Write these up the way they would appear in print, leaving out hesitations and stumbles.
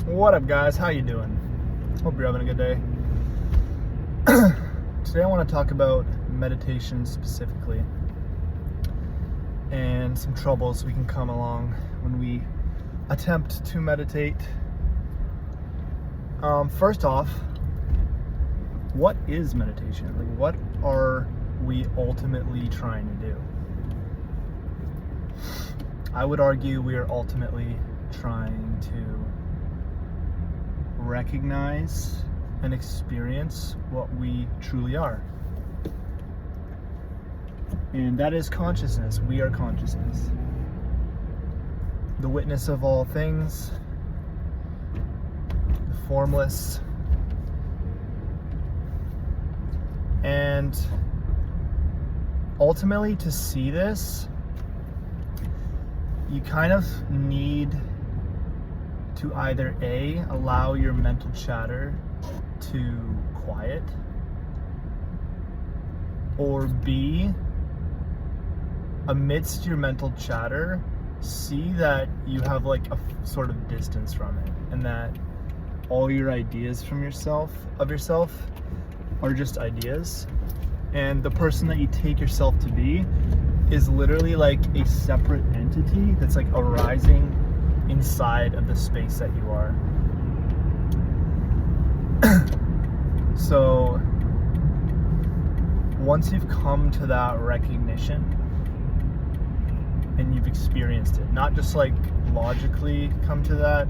What up, guys? How you doing? Hope you're having a good day. Today I want to talk about meditation specifically and some troubles we can come along when we attempt to meditate. First off, what is meditation? Like, what are we ultimately trying to do? I would argue we are ultimately trying to recognize and experience what we truly are. And that is consciousness. We are consciousness. The witness of all things, the formless. And ultimately, to see this, you kind of need to either A, allow your mental chatter to quiet, or B, amidst your mental chatter, see that you have like a sort of distance from it, and that all your ideas of yourself are just ideas, and the person that you take yourself to be is literally like a separate entity that's like arising inside of the space that you are. So once you've come to that recognition and you've experienced it, not just like logically come to that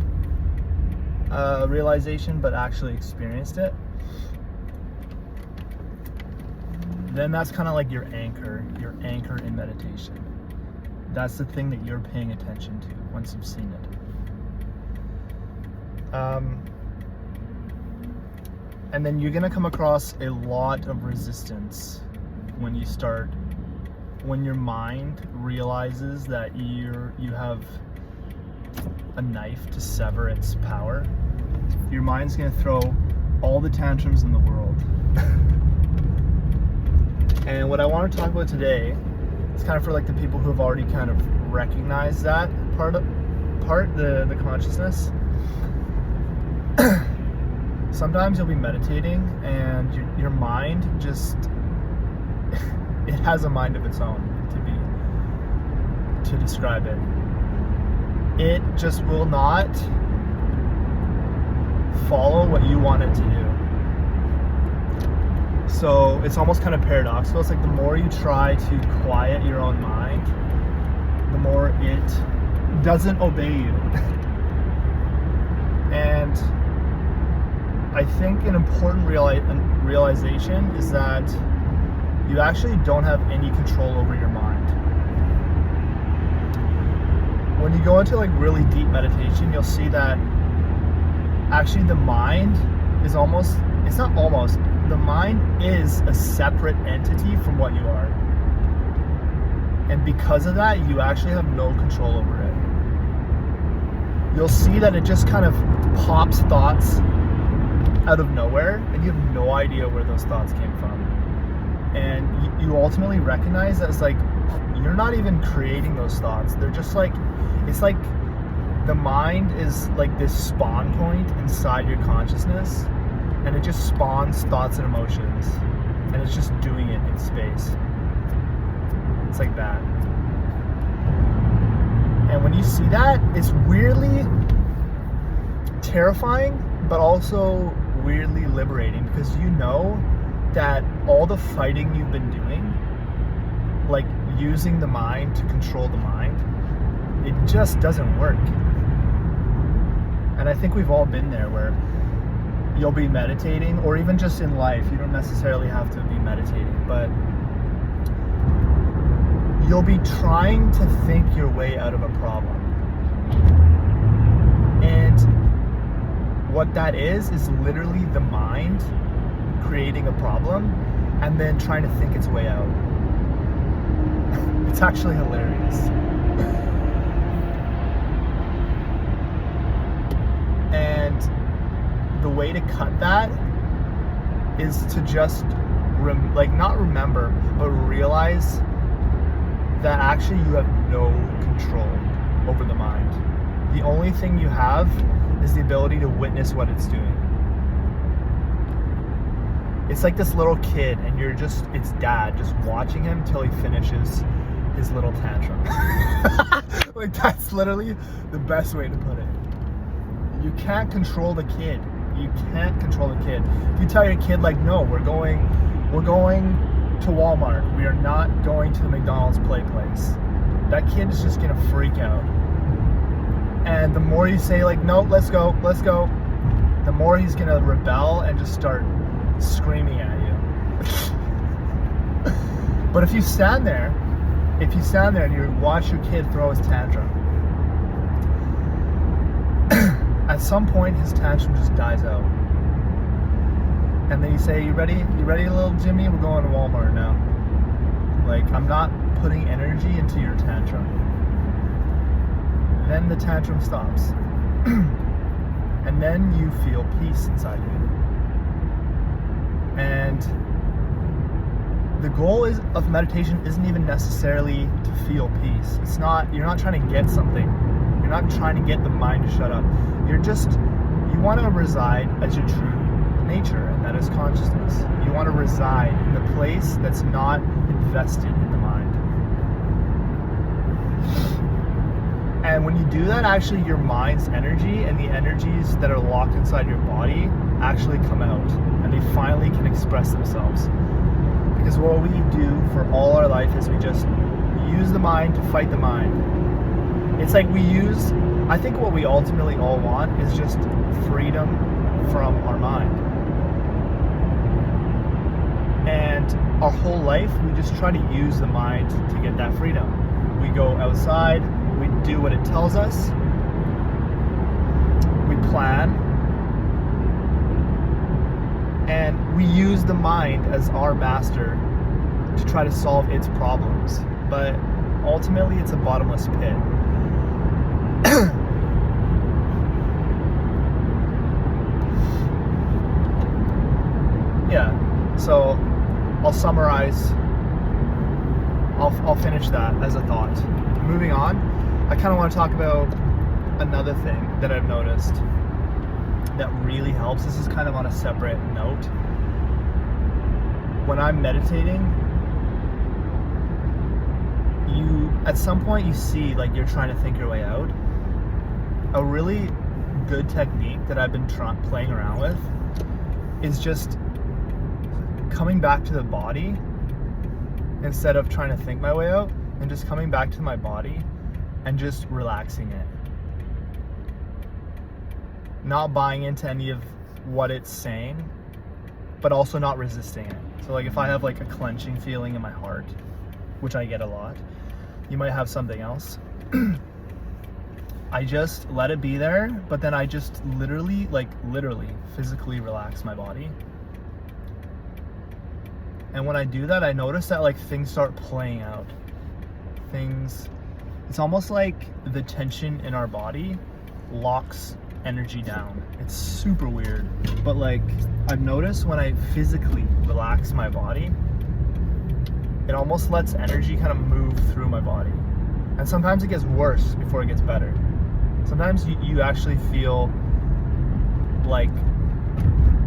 realization, but actually experienced it, then that's kind of like your anchor in meditation. That's the thing that you're paying attention to once you've seen it. And then you're gonna come across a lot of resistance when your mind realizes that you have a knife to sever its power. Your mind's gonna throw all the tantrums in the world. And what I want to talk about today, it's kind of for like the people who have already kind of recognized that the consciousness. Sometimes you'll be meditating and your mind just, it has a mind of its own, to describe it. It just will not follow what you want it to do. So it's almost kind of paradoxical. It's like the more you try to quiet your own mind, the more it doesn't obey you. And I think an important realization is that you actually don't have any control over your mind. When you go into like really deep meditation, you'll see that actually the mind is the mind is a separate entity from what you are. And because of that, you actually have no control over it. You'll see that it just kind of pops thoughts out of nowhere, and you have no idea where those thoughts came from. And you ultimately recognize that it's like, you're not even creating those thoughts. They're just like, it's like the mind is like this spawn point inside your consciousness, and it just spawns thoughts and emotions, and it's just doing it in space. It's like that. And when you see that, it's weirdly terrifying, but also weirdly liberating, because you know that all the fighting you've been doing, like using the mind to control the mind, it just doesn't work. And I think we've all been there, where you'll be meditating, or even just in life, you don't necessarily have to be meditating, but you'll be trying to think your way out of a problem. And what that is literally the mind creating a problem and then trying to think its way out. It's actually hilarious. And the way to cut that is to just not remember, but realize that actually you have no control over the mind. The only thing you have is the ability to witness what it's doing. It's like this little kid, and you're just, it's dad, just watching him till he finishes his little tantrum. Like, that's literally the best way to put it. You can't control the kid. You can't control the kid. If you tell your kid, like, no, we're going to Walmart. We are not going to the McDonald's play place. That kid is just gonna freak out. And the more you say, like, no, let's go, the more he's gonna rebel and just start screaming at you. But if you stand there and you watch your kid throw his tantrum, at some point his tantrum just dies out. And then you say, you ready, little Jimmy? We're going to Walmart now. Like, I'm not putting energy into your tantrum. Then the tantrum stops. And then you feel peace inside you. And the goal of meditation isn't even necessarily to feel peace. You're not trying to get something. You're not trying to get the mind to shut up. You want to reside as your true nature, and that is consciousness. You want to reside in the place that's not invested in the mind. And when you do that, actually your mind's energy and the energies that are locked inside your body actually come out, and they finally can express themselves. Because what we do for all our life is we just use the mind to fight the mind. It's like I think what we ultimately all want is just freedom from our mind. And our whole life, we just try to use the mind to get that freedom. We go outside, we do what it tells us, we plan, and we use the mind as our master to try to solve its problems. But ultimately, it's a bottomless pit. Yeah, so I'll summarize. I'll finish that as a thought. Moving on, I kind of want to talk about another thing that I've noticed that really helps. This is kind of on a separate note. When I'm meditating, at some point you see, like, you're trying to think your way out. A really good technique that I've been playing around with is just coming back to the body instead of trying to think my way out, and just coming back to my body and just relaxing it. Not buying into any of what it's saying, but also not resisting it. So, like, if I have like a clenching feeling in my heart, which I get a lot, you might have something else. I just let it be there, but then I just literally physically relax my body. And when I do that, I notice that, like, things start playing out. It's almost like the tension in our body locks energy down. It's super weird. But, like, I've noticed when I physically relax my body, it almost lets energy kind of move through my body. And sometimes it gets worse before it gets better. Sometimes you actually feel like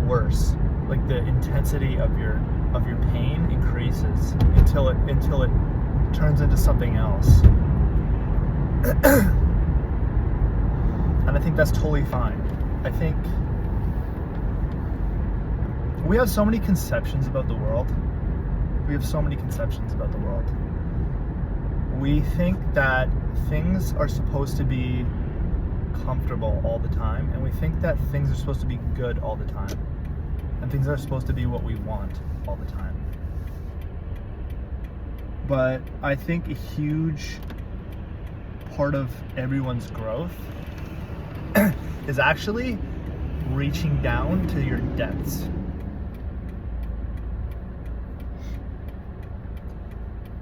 worse. Like the intensity of your pain increases until it turns into something else. And I think that's totally fine. I think we have so many conceptions about the world. We think that things are supposed to be comfortable all the time, and we think that things are supposed to be good all the time, and things are supposed to be what we want all the time. But I think a huge part of everyone's growth is actually reaching down to your depths.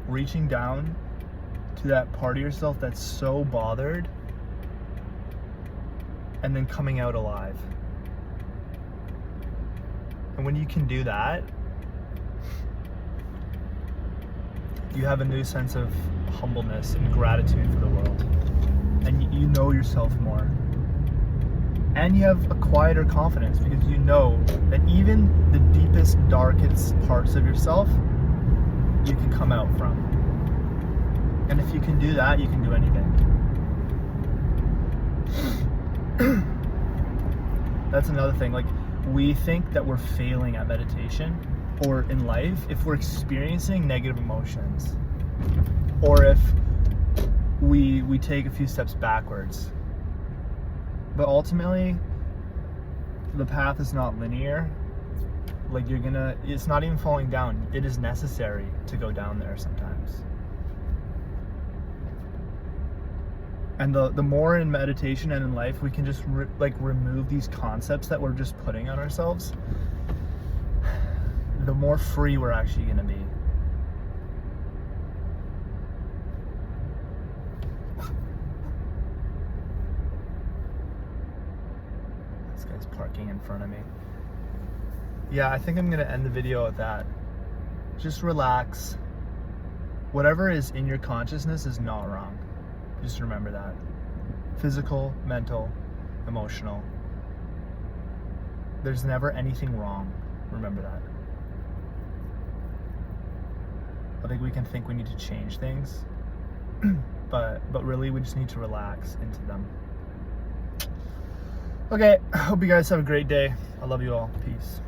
Reaching down to that part of yourself that's so bothered, and then coming out alive. And when you can do that, you have a new sense of humbleness and gratitude for the world. And you know yourself more. And you have a quieter confidence because you know that even the deepest, darkest parts of yourself, you can come out from. And if you can do that, you can do anything. That's another thing. Like, we think that we're failing at meditation or in life if we're experiencing negative emotions, or if we take a few steps backwards. But ultimately, the path is not linear. Like, it's not even falling down. It is necessary to go down there sometimes. And the more in meditation and in life we can just remove these concepts that we're just putting on ourselves, the more free we're actually going to be. This guy's parking in front of me. Yeah, I think I'm going to end the video with that. Just relax. Whatever is in your consciousness is not wrong. Just remember that. Physical, mental, emotional. There's never anything wrong. Remember that. I think we can think we need to change things, but really we just need to relax into them. Okay, I hope you guys have a great day. I love you all. Peace.